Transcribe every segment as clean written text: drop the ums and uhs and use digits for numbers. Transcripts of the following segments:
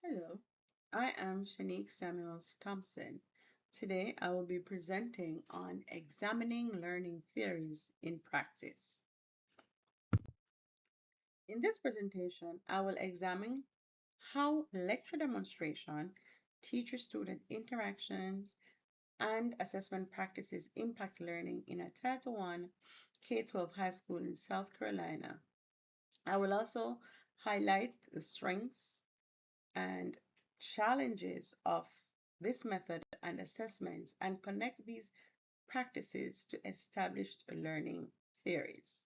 Hello, I am Shanique Samuels Thompson. Today I will be presenting on examining learning theories in practice. In this presentation, I will examine how lecture demonstration, teacher-student interactions, and assessment practices impact learning in a Title I K-12 high school in South Carolina. I will also highlight the strengths and challenges of this method and assessments and connect these practices to established learning theories.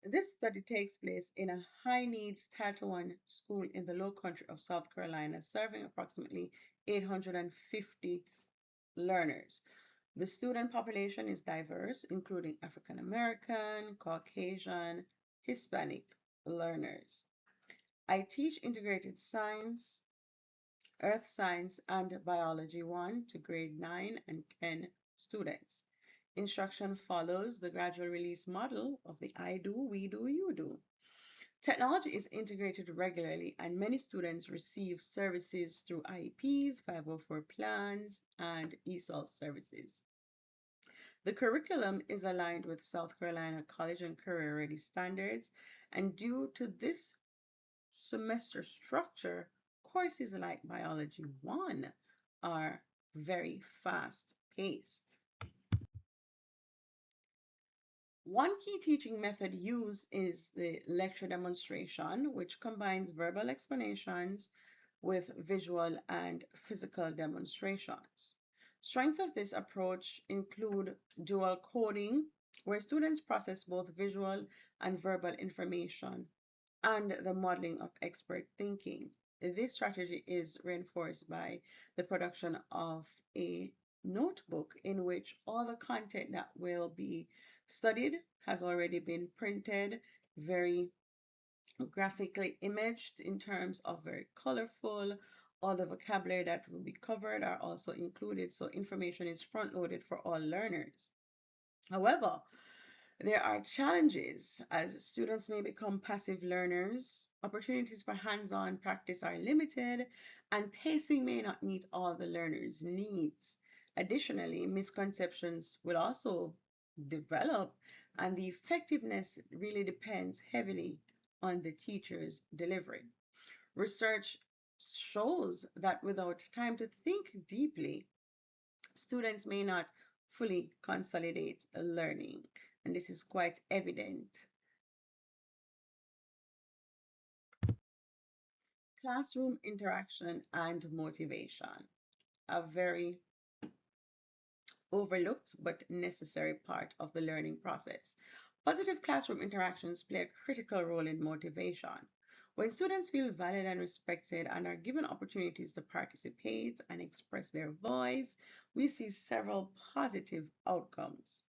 This study takes place in a high needs Title I school in the low country of South Carolina, serving approximately 850 learners. The student population is diverse, including African American, Caucasian, Hispanic learners. I teach integrated science, Earth Science and Biology 1 to grade 9 and 10 students. Instruction follows the gradual release model of the I do, we do, you do. Technology is integrated regularly, and many students receive services through IEPs, 504 plans, and ESOL services. The curriculum is aligned with South Carolina College and Career Ready standards, and due to this semester structure, courses like Biology 1 are very fast paced. One key teaching method used is the lecture demonstration, which combines verbal explanations with visual and physical demonstrations. Strengths of this approach include dual coding, where students process both visual and verbal information, and the modeling of expert thinking. This strategy is reinforced by the production of a notebook in which all the content that will be studied has already been printed, very graphically imaged in terms of very colorful. All the vocabulary that will be covered are also included, so information is front loaded for all learners. However, there are challenges as students may become passive learners, opportunities for hands on practice are limited, and pacing may not meet all the learners' needs. Additionally, misconceptions will also develop, and the effectiveness really depends heavily on the teacher's delivery. Research shows that without time to think deeply, students may not fully consolidate learning, and this is quite evident. Classroom interaction and motivation, a very overlooked but necessary part of the learning process. Positive classroom interactions play a critical role in motivation. When students feel valued and respected and are given opportunities to participate and express their voice, we see several positive outcomes.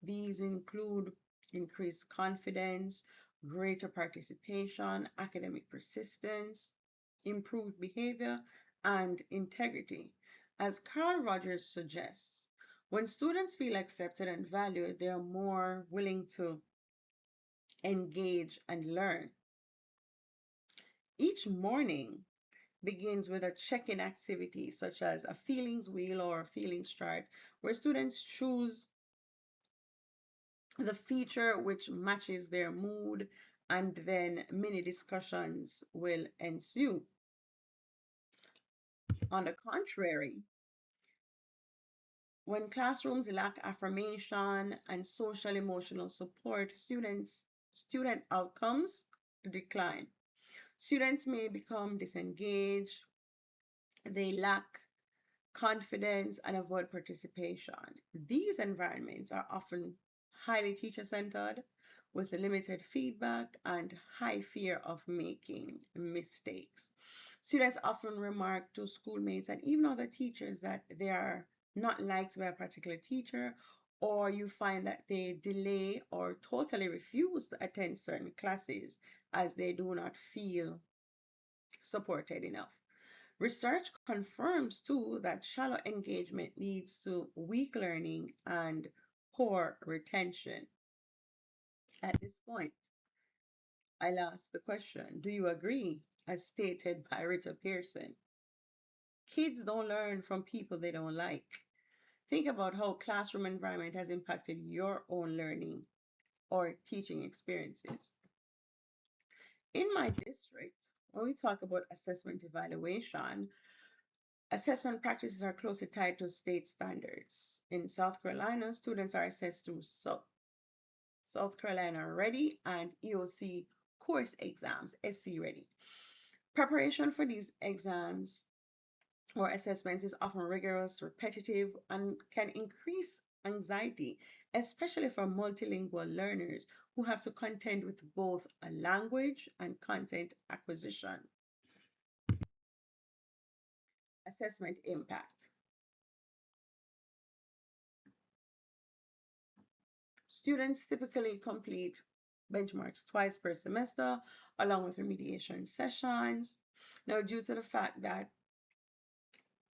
These include increased confidence, greater participation, academic persistence, improved behavior, and integrity. As Carl Rogers suggests, when students feel accepted and valued, they are more willing to engage and learn. Each morning begins with a check-in activity such as a feelings wheel or a feelings chart where students choose the feature which matches their mood, and then mini discussions will ensue. On the contrary, when classrooms lack affirmation and social emotional support, student outcomes decline. Students may become disengaged, they lack confidence, and avoid participation. These environments are often highly teacher centered with limited feedback and high fear of making mistakes. Students often remark to schoolmates and even other teachers that they are not liked by a particular teacher, or you find that they delay or totally refuse to attend certain classes as they do not feel supported enough. Research confirms too that shallow engagement leads to weak learning and poor retention. At this point, I'll ask the question, do you agree? as stated by Rita Pearson. Kids don't learn from people they don't like. Think about how classroom environment has impacted your own learning or teaching experiences. In my district, when we talk about assessment evaluation, assessment practices are closely tied to state standards. In South Carolina, students are assessed through South Carolina Ready and EOC course exams, SC Ready. Preparation for these exams or assessments is often rigorous, repetitive, and can increase anxiety, especially for multilingual learners who have to contend with both a language and content acquisition. Assessment impact. Students typically complete benchmarks twice per semester, along with remediation sessions. Now, due to the fact that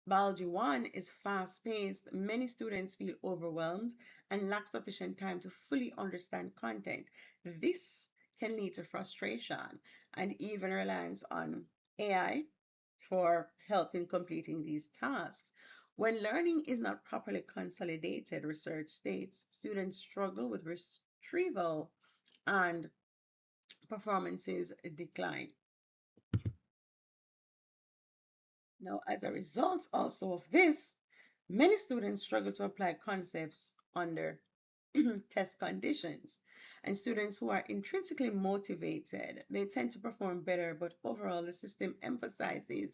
Biology 1 is fast paced, many students feel overwhelmed and lack sufficient time to fully understand content. This can lead to frustration and even reliance on AI for help in completing these tasks. When learning is not properly consolidated, research states students struggle with retrieval and performances decline. Now, as a result also of this, many students struggle to apply concepts under test conditions. And students who are intrinsically motivated, they tend to perform better, but overall the system emphasizes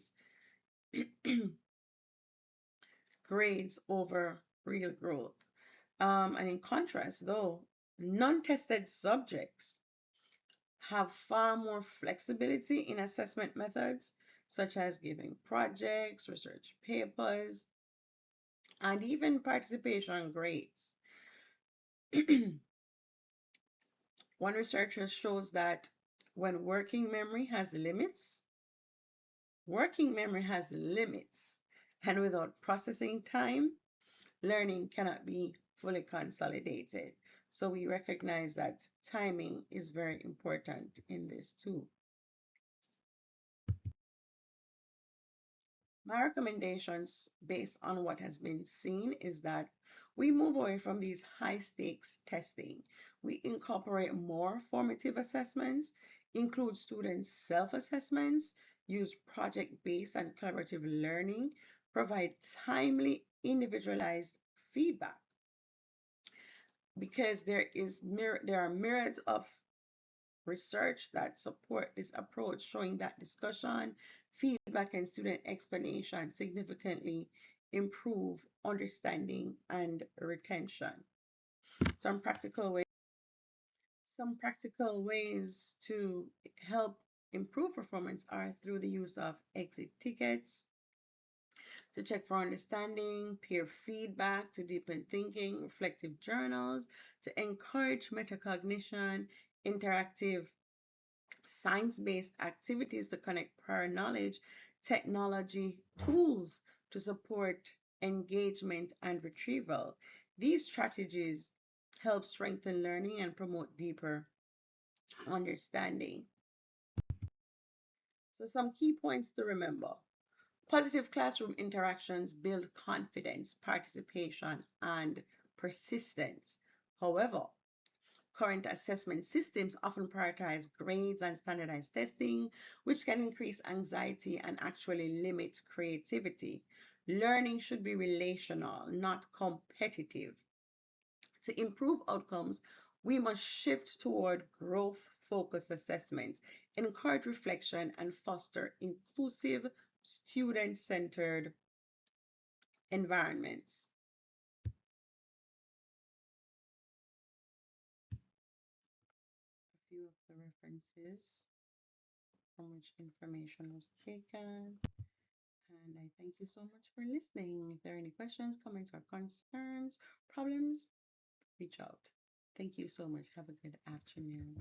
grades over real growth. And in contrast, though, non-tested subjects have far more flexibility in assessment methods, such as giving projects, research papers, and even participation grades. One researcher shows that when working memory has limits, and without processing time, learning cannot be fully consolidated. So we recognize that timing is very important in this too. My recommendations based on what has been seen is that we move away from these high stakes testing. We incorporate more formative assessments, include student self assessments, use project based and collaborative learning, provide timely individualized feedback because there are myriads of research that support this approach, showing that discussion, feedback, and student explanation significantly improve understanding and retention. Some practical ways, some practical ways to help improve performance are through the use of exit tickets to check for understanding, peer feedback to deepen thinking, reflective journals to encourage metacognition, interactive science-based activities to connect prior knowledge, technology tools to support engagement and retrieval. These strategies help strengthen learning and promote deeper understanding. So some key points to remember. Positive classroom interactions build confidence, participation, and persistence. However, current assessment systems often prioritize grades and standardized testing, which can increase anxiety and actually limit creativity. Learning should be relational, not competitive. To improve outcomes, we must shift toward growth focused assessments, encourage reflection, and foster inclusive, student centered environments. A few of the references from which information was taken. And I thank you so much for listening. If there are any questions, comments, or concerns, problems, reach out. Thank you so much. Have a good afternoon.